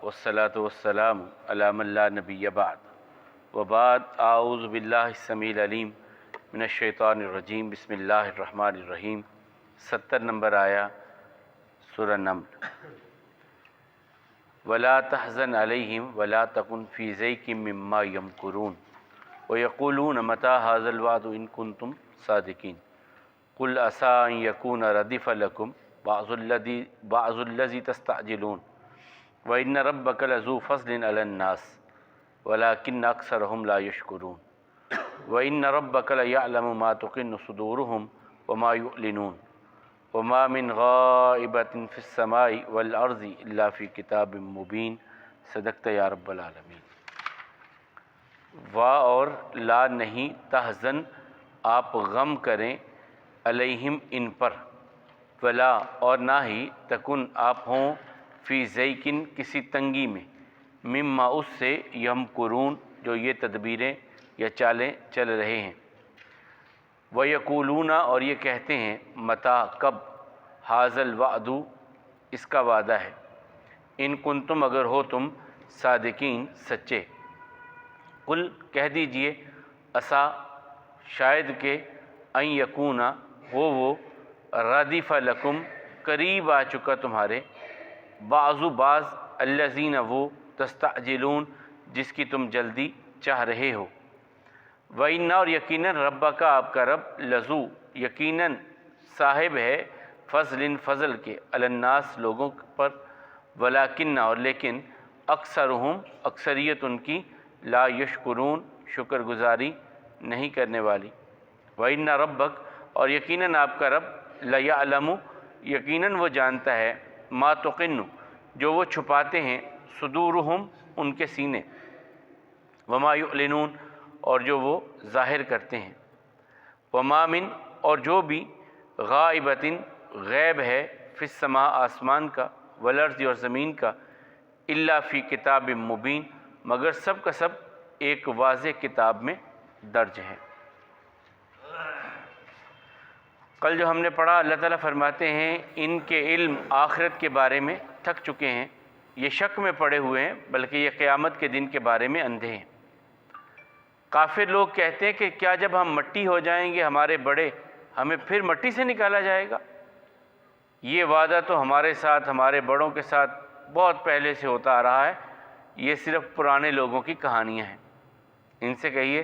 والصلاة والسلام علی من لا نبی بعد وبعد اعوذ باللہ السمیع العلیم من الشیطان الرجیم بسم اللہ الرحمن الرحیم 70 نمبر آیا سورہ نمل۔ ولا تحزن علیہم ولا تکن فی ضیق مما یمکرون ویقولون متی ھذا الوعد ان کنتم صادقین قل عسیٰ ان یکون ردف لکم بعض الذی تستعجلون وَإِنَّ رَبَّكَ لَذُو فَضْلٍ عَلَى النَّاسِ وَلَكِنَّ أَكْثَرَهُمْ لَا يَشْكُرُونَ وَإِنَّ رَبَّكَ لَيَعْلَمُ مَا تُكِنُّ صُدُورُهُمْ وَمَا يُعْلِنُونَ وَمَا مِنْ غَائِبَةٍ فِي السَّمَاءِ وَالْأَرْضِ إِلَّا فِي كِتَابٍ مُبِينٍ۔ صدقت یا رب العالمین۔ وا اور لا نہیں، تحزن آپ غم کریں، علیہم ان پر، ولا اور نہ ہی، تکن آپ ہوں، فی ضیقٍ کسی تنگی میں، مما اس سے، یمکرون جو یہ تدبیریں یا چالیں چل رہے ہیں، ویقولون اور یہ کہتے ہیں، متی کب، ھذا الوعد اس کا وعدہ ہے، ان کنتم اگر ہو تم، صادقین سچے۔ قل کہہ دیجئے، عسیٰ شاید کہ، ان یکون ہو وہ، ردف لکم قریب آ چکا تمہارے، بعض الذین وہ، تستعجلون جس کی تم جلدی چاہ رہے ہو، وَإِنَّ اور یقیناً ربک آپ کا رب، لذو یقیناً صاحب ہے، فضل کے، علی الناس لوگوں پر، ولیکن اور لیکن، اکثرہم اکثریت ان کی، لا یشکرون شکر گزاری نہیں کرنے والی، وَإِنَّ ربک اور یقیناً آپ کا رب، لیعلم یقیناً وہ جانتا ہے، ما تکن جو وہ چھپاتے ہیں، صدورہم ان کے سینے، وما یعلنون اور جو وہ ظاہر کرتے ہیں، وما من اور جو بھی، غائبۃ غیب ہے، فی السماء آسمان کا، والارض اور زمین کا، الا فی کتاب مبین مگر سب کا سب ایک واضح کتاب میں درج ہے۔ کل جو ہم نے پڑھا، اللہ تعالیٰ فرماتے ہیں ان کے علم آخرت کے بارے میں تھک چکے ہیں، یہ شک میں پڑے ہوئے ہیں، بلکہ یہ قیامت کے دن کے بارے میں اندھے ہیں۔ کافر لوگ کہتے ہیں کہ کیا جب ہم مٹی ہو جائیں گے ہمارے بڑے، ہمیں پھر مٹی سے نکالا جائے گا؟ یہ وعدہ تو ہمارے ساتھ، ہمارے بڑوں کے ساتھ بہت پہلے سے ہوتا آ رہا ہے، یہ صرف پرانے لوگوں کی کہانیاں ہیں۔ ان سے کہیے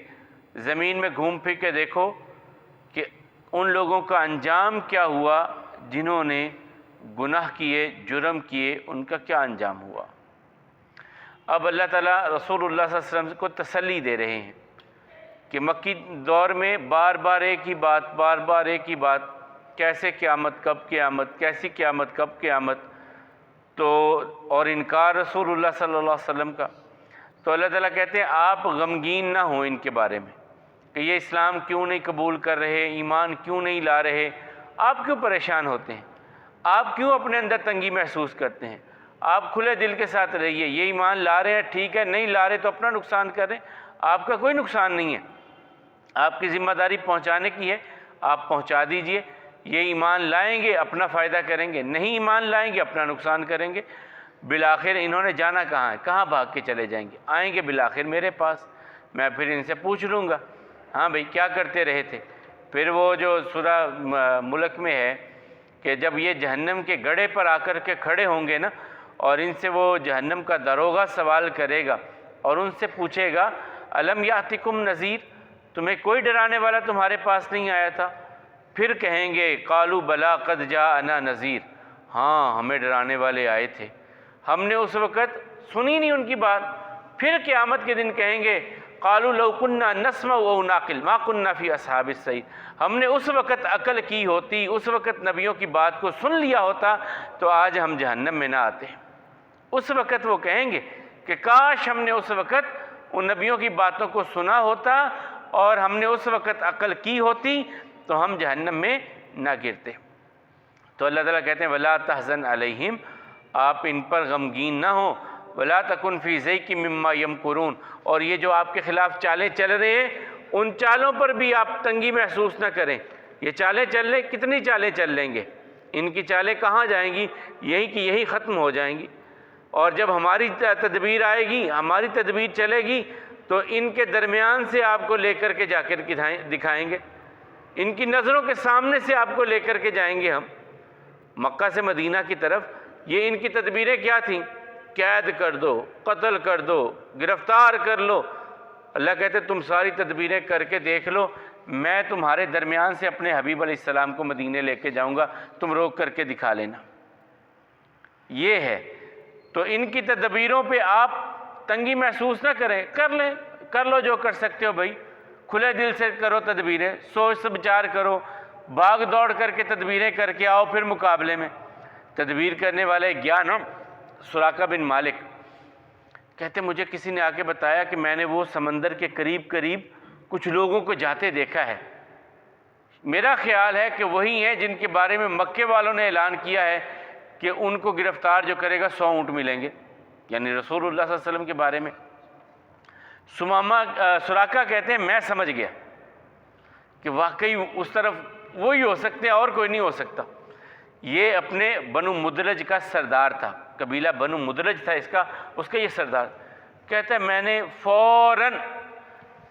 زمین میں گھوم پھر کے دیکھو کہ ان لوگوں کا انجام کیا ہوا جنہوں نے گناہ کیے، جرم کیے، ان کا کیا انجام ہوا۔ اب اللہ تعالیٰ رسول اللہ صلی اللہ علیہ وسلم کو تسلی دے رہے ہیں کہ مکی دور میں بار بار ایک ہی بات، کیسے قیامت، کب قیامت، کیسی قیامت، کب قیامت، تو اور انکار رسول اللہ صلی اللہ علیہ وسلم کا۔ تو اللہ تعالیٰ کہتے ہیں آپ غمگین نہ ہوں ان کے بارے میں کہ یہ اسلام کیوں نہیں قبول کر رہے، ایمان کیوں نہیں لا رہے، آپ کیوں پریشان ہوتے ہیں، آپ کیوں اپنے اندر تنگی محسوس کرتے ہیں؟ آپ کھلے دل کے ساتھ رہیے، یہ ایمان لا رہے ہیں ٹھیک ہے، نہیں لا رہے تو اپنا نقصان کر رہے ہیں، آپ کا کوئی نقصان نہیں ہے، آپ کی ذمہ داری پہنچانے کی ہے، آپ پہنچا دیجئے۔ یہ ایمان لائیں گے اپنا فائدہ کریں گے، نہیں ایمان لائیں گے اپنا نقصان کریں گے۔ بالآخر انہوں نے جانا کہاں ہے، کہاں بھاگ کے چلے جائیں گے؟ آئیں گے بالآخر میرے پاس، میں پھر ان سے پوچھ لوں گا، ہاں بھئی کیا کرتے رہے تھے۔ پھر وہ جو سورہ ملک میں ہے کہ جب یہ جہنم کے گڑھے پر آ کر کے کھڑے ہوں گے نا، اور ان سے وہ جہنم کا داروغہ سوال کرے گا اور ان سے پوچھے گا، الم یاتکم نذیر، تمہیں کوئی ڈرانے والا تمہارے پاس نہیں آیا تھا؟ پھر کہیں گے قالوا بلا قد جاءنا نذیر، ہاں ہمیں ڈرانے والے آئے تھے، ہم نے اس وقت سنی نہیں ان کی بات۔ پھر قیامت کے دن کہیں گے قالوا لو كنا نسمع او نعقل ما كنا في اصحاب السعیر، ہم نے اس وقت عقل کی ہوتی، اس وقت نبیوں کی بات کو سن لیا ہوتا تو آج ہم جہنم میں نہ آتے۔ اس وقت وہ کہیں گے کہ کاش ہم نے اس وقت ان نبیوں کی باتوں کو سنا ہوتا اور ہم نے اس وقت عقل کی ہوتی تو ہم جہنم میں نہ گرتے۔ تو اللہ تعالیٰ کہتے ہیں ولا تحزن علیہم، آپ ان پر غمگین نہ ہوں، ولا تکن فی ضیق مما یمکرون، اور یہ جو آپ کے خلاف چالیں چل رہے ہیں ان چالوں پر بھی آپ تنگی محسوس نہ کریں۔ یہ چالیں چل رہے، کتنی چالیں چل لیں گے، ان کی چالیں کہاں جائیں گی، یہی کی یہی ختم ہو جائیں گی۔ اور جب ہماری تدبیر آئے گی، ہماری تدبیر چلے گی تو ان کے درمیان سے آپ کو لے کر کے جا کر دکھائیں گے، ان کی نظروں کے سامنے سے آپ کو لے کر کے جائیں گے ہم مکہ سے مدینہ کی طرف۔ یہ ان کی تدبیریں کیا تھیں؟ قید کر دو، قتل کر دو، گرفتار کر لو۔ اللہ کہتے تم ساری تدبیریں کر کے دیکھ لو، میں تمہارے درمیان سے اپنے حبیب علیہ السلام کو مدینے لے کے جاؤں گا، تم روک کر کے دکھا لینا۔ یہ ہے تو ان کی تدبیروں پہ آپ تنگی محسوس نہ کریں، کر لو جو کر سکتے ہو بھائی، کھلے دل سے کرو تدبیریں، سوچ سے بچار کرو، بھاگ دوڑ کر کے تدبیریں کر کے آؤ پھر مقابلے میں۔ تدبیر کرنے والے گیا نا سراقہ بن مالک، کہتے مجھے کسی نے آ کے بتایا کہ میں نے وہ سمندر کے قریب کچھ لوگوں کو جاتے دیکھا ہے، میرا خیال ہے کہ وہی ہیں جن کے بارے میں مکے والوں نے اعلان کیا ہے کہ ان کو گرفتار جو کرے گا 100 اونٹ ملیں گے، یعنی رسول اللہ صلی اللہ علیہ وسلم کے بارے میں۔ سراقہ کہتے ہیں میں سمجھ گیا کہ واقعی اس طرف وہی ہو سکتے ہیں اور کوئی نہیں ہو سکتا۔ یہ اپنے بنو مدلج کا سردار تھا، قبیلہ بنو مدلج تھا اس کا یہ سردار۔ کہتا ہے میں نے فوراً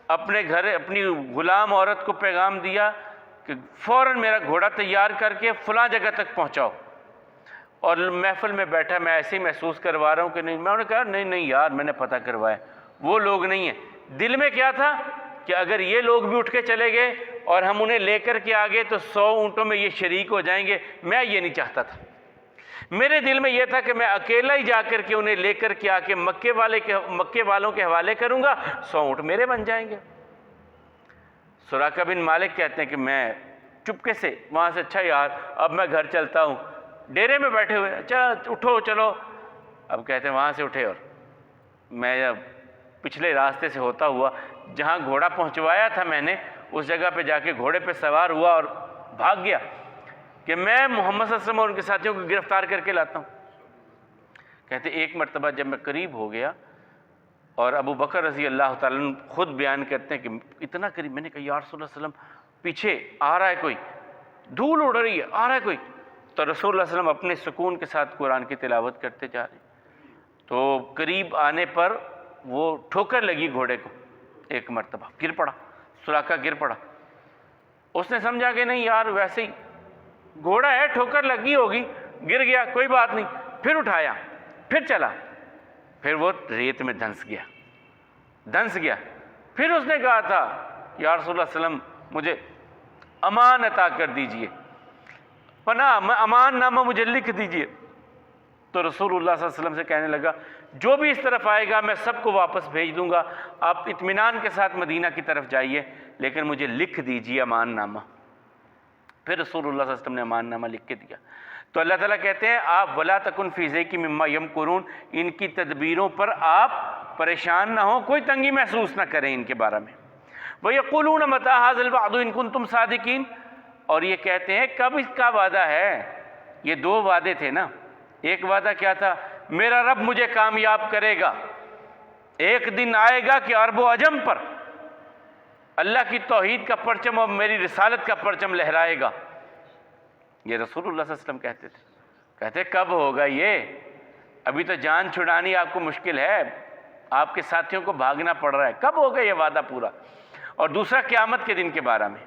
اپنے گھر اپنی غلام عورت کو پیغام دیا کہ فوراً میرا گھوڑا تیار کر کے فلاں جگہ تک پہنچاؤ، اور محفل میں بیٹھا میں ایسے ہی محسوس کروا رہا ہوں کہ نہیں، میں نے کہا نہیں یار میں نے پتہ کروایا وہ لوگ نہیں ہیں۔ دل میں کیا تھا کہ اگر یہ لوگ بھی اٹھ کے چلے گئے اور ہم انہیں لے کر کے آگے تو 100 اونٹوں میں یہ شریک ہو جائیں گے، میں یہ نہیں چاہتا تھا۔ میرے دل میں یہ تھا کہ میں اکیلا ہی جا کر کے انہیں لے کر کے آ کے مکے والوں کے حوالے کروں گا، 100 اونٹ میرے بن جائیں گے۔ سراقہ بن مالک کہتے ہیں کہ میں چپکے سے وہاں سے اچھا یار اب میں گھر چلتا ہوں، ڈیرے میں بیٹھے ہوئے، اچھا اٹھو چلو۔ اب کہتے ہیں وہاں سے اٹھے اور میں پچھلے راستے سے ہوتا ہوا جہاں گھوڑا پہنچوایا تھا میں نے اس جگہ پہ جا کے گھوڑے پہ سوار ہوا اور بھاگ گیا کہ میں محمد صلی اللہ علیہ وسلم اور ان کے ساتھیوں کو گرفتار کر کے لاتا ہوں۔ کہتے ایک مرتبہ جب میں قریب ہو گیا اور ابو بکر رضی اللہ تعالیٰ عنہ خود بیان کرتے ہیں کہ اتنا قریب، میں نے کہا یا رسول اللہ صلی اللہ علیہ وسلم پیچھے آ رہا ہے کوئی، دھول اڑ رہی ہے، آ رہا ہے کوئی، تو رسول اللہ صلی اللہ علیہ وسلم اپنے سکون کے ساتھ قرآن کی تلاوت کرتے جا رہے ہیں۔ تو قریب آنے پر وہ ٹھوکر لگی گھوڑے کو، ایک مرتبہ گر پڑا، سراقہ گر پڑا۔ اس نے سمجھا کہ نہیں یار ویسے ہی گھوڑا ہے، ٹھوکر لگی ہوگی، گر گیا کوئی بات نہیں، پھر اٹھایا، پھر چلا، پھر وہ ریت میں دھنس گیا۔ پھر اس نے کہا تھا یا رسول اللہ صلی اللہ علیہ وسلم مجھے امان عطا کر دیجئے، پناہ امان نامہ مجھے لکھ دیجئے۔ تو رسول اللہ صلی اللہ علیہ وسلم سے کہنے لگا جو بھی اس طرف آئے گا میں سب کو واپس بھیج دوں گا، آپ اطمینان کے ساتھ مدینہ کی طرف جائیے، لیکن مجھے لکھ دیجئے امان نامہ۔ پھر رسول اللہ صلی اللہ علیہ وسلم نے امان نامہ لکھ کے دیا۔ تو اللہ تعالیٰ کہتے ہیں آپ وَلَا تَكُنْ فِي ضَيْقٍ مِّمَّا يَمْكُرُونَ، ان کی تدبیروں پر آپ پریشان نہ ہوں، کوئی تنگی محسوس نہ کریں ان کے بارے میں۔ وَيَقُولُونَ مَتَىٰ هَٰذَا الْوَعْدُ إِن كُنتُمْ صَادِقِينَ، اور یہ کہتے ہیں کب اس کا وعدہ ہے؟ یہ 2 وعدے تھے نا، ایک وعدہ کیا تھا میرا رب مجھے کامیاب کرے گا، ایک دن آئے گا کہ عرب و عجم پر اللہ کی توحید کا پرچم اور میری رسالت کا پرچم لہرائے گا، یہ رسول اللہ صلی اللہ علیہ وسلم کہتے تھے۔ کہتے کب ہوگا یہ؟ ابھی تو جان چھڑانی آپ کو مشکل ہے، آپ کے ساتھیوں کو بھاگنا پڑ رہا ہے، کب ہوگا یہ وعدہ پورا؟ اور دوسرا قیامت کے دن کے بارے میں،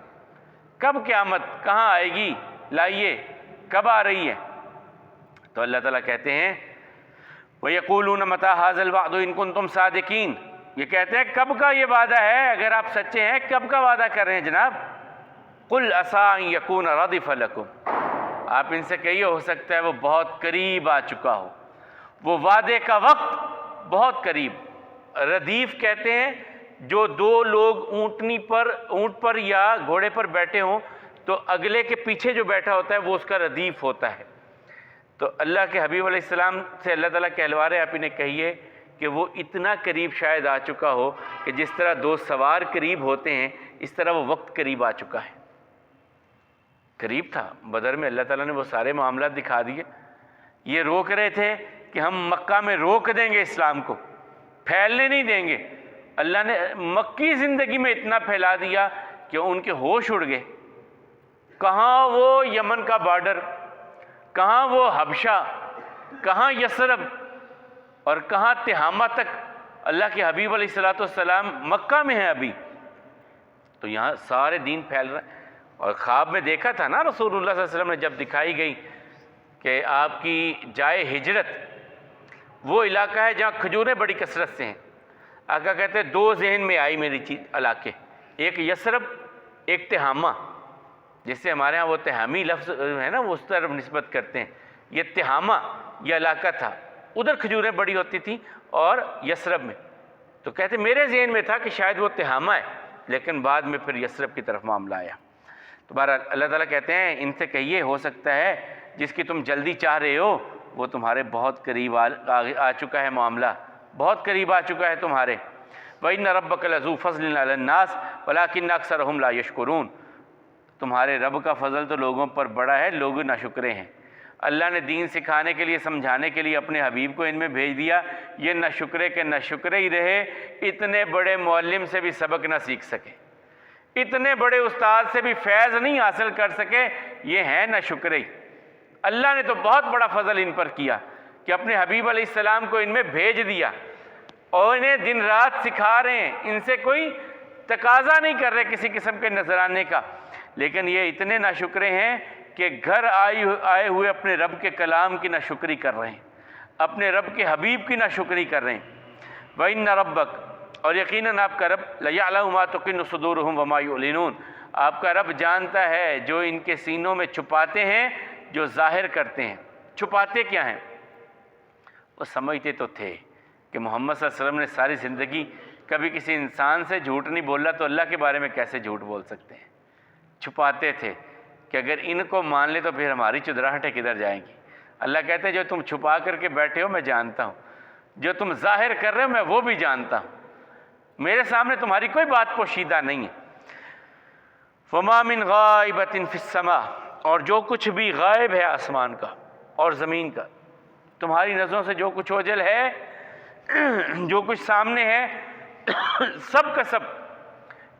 کب قیامت کہاں آئے گی، لائیے کب آ رہی ہے؟ تو اللہ تعالیٰ کہتے ہیں وَيَقُولُونَ مَتَىٰ هَٰذَا الْوَعْدُ إِن كُنتُمْ صَادِقِينَ، یہ کہتے ہیں کب کا یہ وعدہ ہے اگر آپ سچے ہیں، کب کا وعدہ کر رہے ہیں جناب؟ قُلْ عَسَىٰ أَن يَكُونَ رَضِفَ لَكُمْ، آپ ان سے کہیے ہو سکتا ہے وہ بہت قریب آ چکا ہو، وہ وعدے کا وقت بہت قریب۔ ردیف کہتے ہیں جو 2 لوگ اونٹ پر یا گھوڑے پر بیٹھے ہوں تو اگلے کے پیچھے جو بیٹھا ہوتا ہے وہ اس کا ردیف ہوتا ہے۔ تو اللہ کے حبیب علیہ السلام سے اللہ تعالیٰ کہلوا رہے آپ انہیں کہیے کہ وہ اتنا قریب شاید آ چکا ہو کہ جس طرح 2 سوار قریب ہوتے ہیں اس طرح وہ وقت قریب آ چکا ہے۔ قریب تھا، بدر میں اللہ تعالیٰ نے وہ سارے معاملات دکھا دیے۔ یہ روک رہے تھے کہ ہم مکہ میں روک دیں گے، اسلام کو پھیلنے نہیں دیں گے، اللہ نے مکی زندگی میں اتنا پھیلا دیا کہ ان کے ہوش اڑ گئے۔ کہاں وہ یمن کا بارڈر، کہاں وہ حبشہ، کہاں یثرب، اور کہاں تہامہ تک اللہ کے حبیب علیہ الصلوۃ والسلام مکہ میں ہیں ابھی، تو یہاں سارے دین پھیل رہا ہے۔ اور خواب میں دیکھا تھا نا رسول اللہ صلی اللہ علیہ وسلم نے، جب دکھائی گئی کہ آپ کی جائے ہجرت وہ علاقہ ہے جہاں کھجوریں بڑی کثرت سے ہیں۔ آقا کہتے ہیں دو ذہن میں آئی میری چیز علاقے، ایک یثرب، ایک تہامہ، جس سے ہمارے ہاں وہ تہامی لفظ ہے نا وہ اس طرف نسبت کرتے ہیں۔ یہ تہامہ یہ علاقہ تھا، ادھر کھجوریں بڑی ہوتی تھیں اور یثرب میں، تو کہتے میرے ذہن میں تھا کہ شاید وہ تہامہ ہے، لیکن بعد میں پھر یثرب کی طرف معاملہ آیا۔ تو بہرحال اللہ تعالیٰ کہتے ہیں ان سے کہیے ہو سکتا ہے جس کی تم جلدی چاہ رہے ہو وہ تمہارے بہت قریب آ چکا ہے، معاملہ بہت قریب آ چکا ہے تمہارے۔ وَإِنَّ رَبَّكَ لَذُو فَضْلٍ عَلَى النَّاسِ وَلَٰكِنَّ أَكْثَرَهُمْ لَا يَشْكُرُونَ، تمہارے رب کا فضل تو لوگوں پر بڑا ہے، لوگ ناشکرے ہیں۔ اللہ نے دین سکھانے کے لیے، سمجھانے کے لیے اپنے حبیب کو ان میں بھیج دیا، یہ ناشکرے کے ناشکرے ہی رہے، اتنے بڑے معلم سے بھی سبق نہ سیکھ سکے، اتنے بڑے استاد سے بھی فیض نہیں حاصل کر سکے، یہ ہیں ناشکرے ہی۔ اللہ نے تو بہت بڑا فضل ان پر کیا کہ اپنے حبیب علیہ السلام کو ان میں بھیج دیا اور انہیں دن رات سکھا رہے ہیں، ان سے کوئی تقاضا نہیں کر رہے کسی قسم کے نذرانے کا، لیکن یہ اتنے ناشکرے ہیں کہ گھر آئے ہوئے اپنے رب کے کلام کی ناشکری کر رہے ہیں، اپنے رب کے حبیب کی ناشکری کر رہے ہیں۔ وَإِنَّ رَبَّكَ، اور یقیناً آپ کا رب لَيَعْلَمُ مَا تُكِنُّ صُدُورُهُمْ وَمَا يُعْلِنُونَ، آپ کا رب جانتا ہے جو ان کے سینوں میں چھپاتے ہیں، جو ظاہر کرتے ہیں۔ چھپاتے کیا ہیں؟ وہ سمجھتے تو تھے کہ محمد صلی اللہ علیہ وسلم نے ساری زندگی کبھی کسی انسان سے جھوٹ نہیں بولا، تو اللہ کے بارے میں کیسے جھوٹ بول سکتے ہیں؟ چھپاتے تھے کہ اگر ان کو مان لے تو پھر ہماری چدراہٹیں کدھر جائیں گی۔ اللہ کہتے ہیں جو تم چھپا کر کے بیٹھے ہو میں جانتا ہوں، جو تم ظاہر کر رہے ہو میں وہ بھی جانتا ہوں، میرے سامنے تمہاری کوئی بات پوشیدہ نہیں ہے۔ وَمَا مِنْ غَائِبَةٍ فِي السَّمَاءِ، اور جو کچھ بھی غائب ہے آسمان کا اور زمین کا، تمہاری نظروں سے جو کچھ اوجھل ہے، جو کچھ سامنے ہے، سب کا سب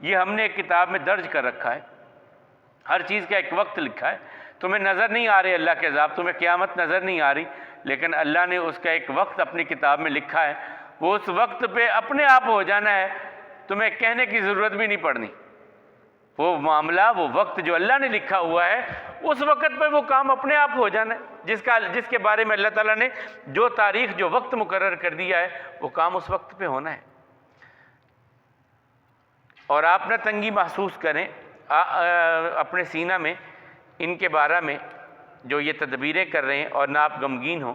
یہ ہم نے ایک کتاب میں درج کر رکھا ہے۔ ہر چیز کا ایک وقت لکھا ہے۔ تمہیں نظر نہیں آ رہے اللہ کے عذاب، تمہیں قیامت نظر نہیں آ رہی، لیکن اللہ نے اس کا ایک وقت اپنی کتاب میں لکھا ہے، وہ اس وقت پہ اپنے آپ ہو جانا ہے، تمہیں کہنے کی ضرورت بھی نہیں پڑنی۔ وہ معاملہ، وہ وقت جو اللہ نے لکھا ہوا ہے، اس وقت پہ وہ کام اپنے آپ ہو جانا ہے، جس کے بارے میں اللہ تعالیٰ نے جو تاریخ، جو وقت مقرر کر دیا ہے، وہ کام اس وقت پہ ہونا ہے۔ اور آپ نہ تنگی محسوس کریں اپنے سینہ میں ان کے بارے میں جو یہ تدبیریں کر رہے ہیں، اور نہ آپ غمگین ہوں۔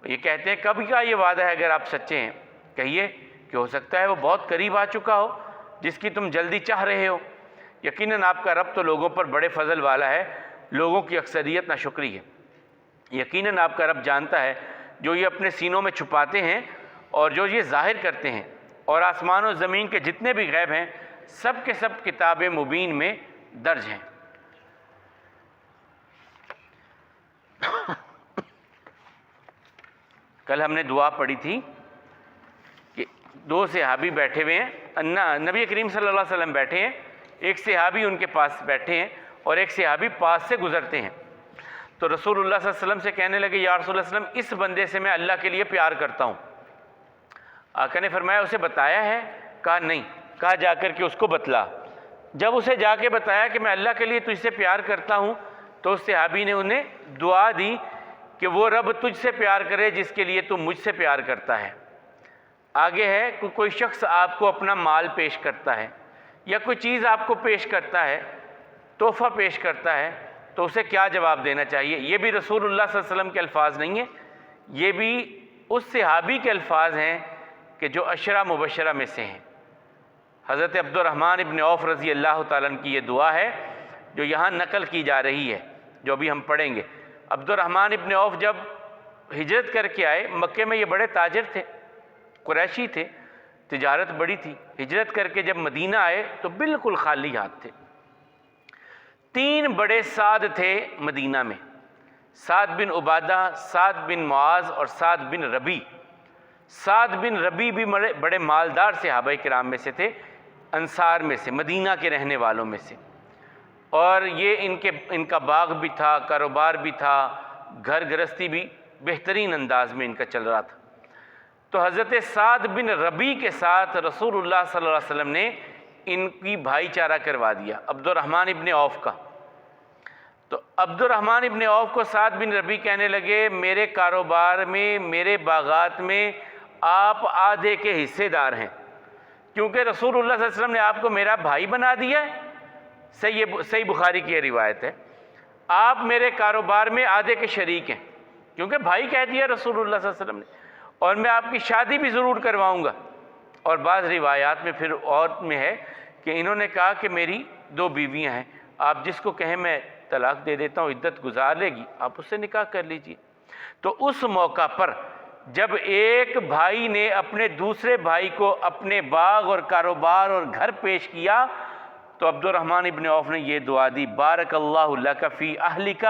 یہ کہتے ہیں کب کا یہ وعدہ ہے اگر آپ سچے ہیں؟ کہیے کہ ہو سکتا ہے وہ بہت قریب آ چکا ہو جس کی تم جلدی چاہ رہے ہو۔ یقیناً آپ کا رب تو لوگوں پر بڑے فضل والا ہے، لوگوں کی اکثریت ناشکری ہے۔ یقیناً آپ کا رب جانتا ہے جو یہ اپنے سینوں میں چھپاتے ہیں اور جو یہ ظاہر کرتے ہیں، اور آسمان و زمین کے جتنے بھی غیب ہیں سب کے سب کتاب مبین میں درج ہیں۔ کل ہم نے دعا پڑھی تھی کہ دو صحابی بیٹھے ہوئے ہیں، نبی کریم صلی اللہ علیہ وسلم بیٹھے ہیں، ایک صحابی ان کے پاس بیٹھے ہیں اور ایک صحابی پاس سے گزرتے ہیں، تو رسول اللہ صلی اللہ علیہ وسلم سے کہنے لگے یا رسول اللہ صلی اللہ علیہ وسلم اس بندے سے میں اللہ کے لیے پیار کرتا ہوں۔ آقا نے فرمایا اسے بتایا ہے؟ کہا نہیں۔ کہا جا کر کے اس کو بتلا۔ جب اسے جا کے بتایا کہ میں اللہ کے لیے تجھ سے پیار کرتا ہوں، تو اس صحابی نے انہیں دعا دی کہ وہ رب تجھ سے پیار کرے جس کے لیے تو مجھ سے پیار کرتا ہے۔ آگے ہے کہ کوئی شخص آپ کو اپنا مال پیش کرتا ہے یا کوئی چیز آپ کو پیش کرتا ہے، تحفہ پیش کرتا ہے، تو اسے کیا جواب دینا چاہیے؟ یہ بھی رسول اللہ صلی اللہ علیہ وسلم کے الفاظ نہیں ہیں، یہ بھی اس صحابی کے الفاظ ہیں کہ جو عشرہ مبشرہ میں سے ہیں۔ حضرت عبد الرحمن ابن عوف رضی اللہ تعالیٰ عنہ کی یہ دعا ہے جو یہاں نقل کی جا رہی ہے، جو ابھی ہم پڑھیں گے۔ عبد الرحمن ابن عوف جب ہجرت کر کے آئے، مکے میں یہ بڑے تاجر تھے، قریشی تھے، تجارت بڑی تھی۔ ہجرت کر کے جب مدینہ آئے تو بالکل خالی ہاتھ تھے۔ 3 بڑے سعد تھے مدینہ میں، سعد بن عبادہ، سعد بن معاذ اور سعد بن ربی۔ سعد بن ربی بھی بڑے مالدار صحابہ کرام میں سے تھے، انصار میں سے، مدینہ کے رہنے والوں میں سے، اور یہ ان کا باغ بھی تھا، کاروبار بھی تھا، گھر گرہستی بھی بہترین انداز میں ان کا چل رہا تھا۔ تو حضرت سعد بن ربیع کے ساتھ رسول اللہ صلی اللہ علیہ وسلم نے ان کی بھائی چارہ کروا دیا عبد الرحمن ابن عوف کا۔ تو عبد الرحمن ابن عوف کو سعد بن ربیع کہنے لگے میرے کاروبار میں، میرے باغات میں آپ آدھے کے حصے دار ہیں، کیونکہ رسول اللہ صلی اللہ علیہ وسلم نے آپ کو میرا بھائی بنا دیا ہے۔ صحیح بخاری کی یہ روایت ہے، آپ میرے کاروبار میں آدھے کے شریک ہیں، کیونکہ بھائی کہہ دیا رسول اللہ صلی اللہ علیہ وسلم نے، اور میں آپ کی شادی بھی ضرور کرواؤں گا۔ اور بعض روایات میں پھر اور میں ہے کہ انہوں نے کہا کہ میری 2 بیویاں ہیں، آپ جس کو کہیں میں طلاق دے دیتا ہوں، عدت گزار لے گی، آپ اس سے نکاح کر لیجئے۔ تو اس موقع پر جب ایک بھائی نے اپنے دوسرے بھائی کو اپنے باغ اور کاروبار اور گھر پیش کیا تو عبد الرحمن ابن عوف نے یہ دعا دی، بارک اللہ لک فی اہلک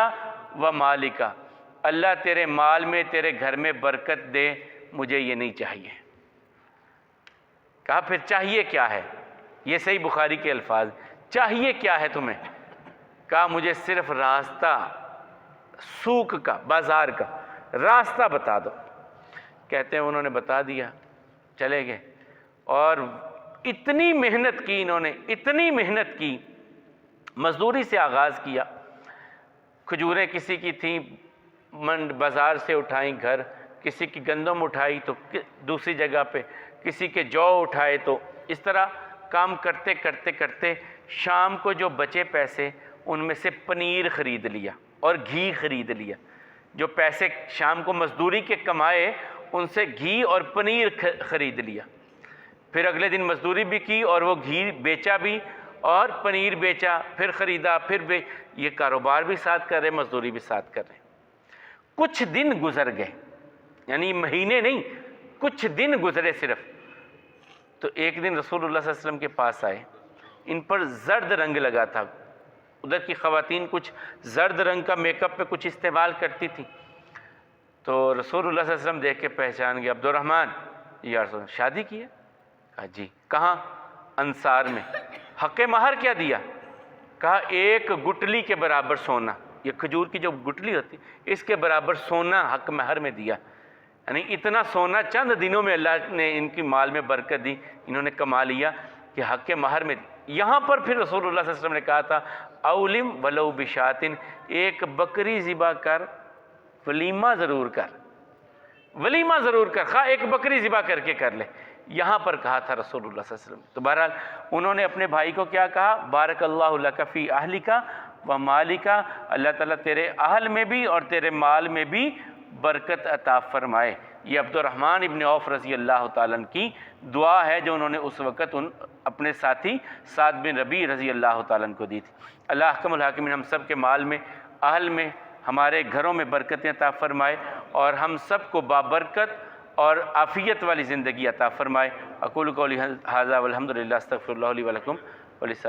و مالک، اللہ تیرے مال میں، تیرے گھر میں برکت دے، مجھے یہ نہیں چاہیے۔ کہا پھر چاہیے کیا ہے؟ یہ صحیح بخاری کے الفاظ، چاہیے کیا ہے تمہیں؟ کہا مجھے صرف راستہ، سوق کا، بازار کا راستہ بتا دو۔ کہتے ہیں انہوں نے بتا دیا، چلے گئے، اور اتنی محنت کی انہوں نے، اتنی محنت کی، مزدوری سے آغاز کیا، کھجوریں کسی کی تھیں بازار سے اٹھائیں گھر، کسی کی گندم اٹھائی تو دوسری جگہ پہ، کسی کے جو اٹھائے، تو اس طرح کام کرتے کرتے کرتے شام کو جو بچے پیسے ان میں سے پنیر خرید لیا اور گھی خرید لیا۔ جو پیسے شام کو مزدوری کے کمائے ان سے گھی اور پنیر خرید لیا، پھر اگلے دن مزدوری بھی کی اور وہ گھی بیچا بھی اور پنیر بیچا، پھر خریدا، پھر یہ کاروبار بھی ساتھ کر رہے، مزدوری بھی ساتھ کر رہے۔ کچھ دن گزر گئے، یعنی مہینے نہیں، کچھ دن گزرے صرف، تو ایک دن رسول اللہ صلی اللہ علیہ وسلم کے پاس آئے، ان پر زرد رنگ لگا تھا، ادھر کی خواتین کچھ زرد رنگ کا میک اپ پہ کچھ استعمال کرتی تھی، تو رسول اللہ صلی اللہ علیہ وسلم دیکھ کے پہچان گیا، عبد الرحمن یا رسول اللہ شادی کی ہے؟ کہا جی۔ کہاں؟ انصار میں۔ حق مہر کیا دیا؟ کہا 1 گٹلی کے برابر سونا، یہ کھجور کی جو گٹلی ہوتی اس کے برابر سونا حق مہر میں دیا، یعنی اتنا سونا چند دنوں میں اللہ نے ان کی مال میں برکت دی، انہوں نے کما لیا کہ حق مہر میں دی۔ یہاں پر پھر رسول اللہ صلی اللہ علیہ وسلم نے کہا تھا اولم ولو بشاتن، ایک بکری ذبح کر، ولیمہ ضرور کر، ولیمہ ضرور کر، خواہ ایک بکری ذبح کر کے کر لے، یہاں پر کہا تھا رسول اللہ صلی اللہ علیہ وسلم۔ تو بہرحال انہوں نے اپنے بھائی کو کیا کہا؟ بارک اللہ لک فی اہلک و مالک، اللہ تعالیٰ تیرے اہل میں بھی اور تیرے مال میں بھی برکت عطا فرمائے۔ یہ عبد الرحمن ابن عوف رضی اللہ تعالیٰ عنہ کی دعا ہے جو انہوں نے اس وقت اپنے ساتھی سعد بن ربیع رضی اللہ تعالیٰ عنہ کو دی تھی۔ اللہ احکم الحاکمین ہم سب کے مال میں، اہل میں، ہمارے گھروں میں برکتیں عطا فرمائے اور ہم سب کو بابرکت اور عافیت والی زندگی عطا فرمائے۔ اقول قولی ھذا والحمد للہ، استغفر اللہ لی ولکم ولسائر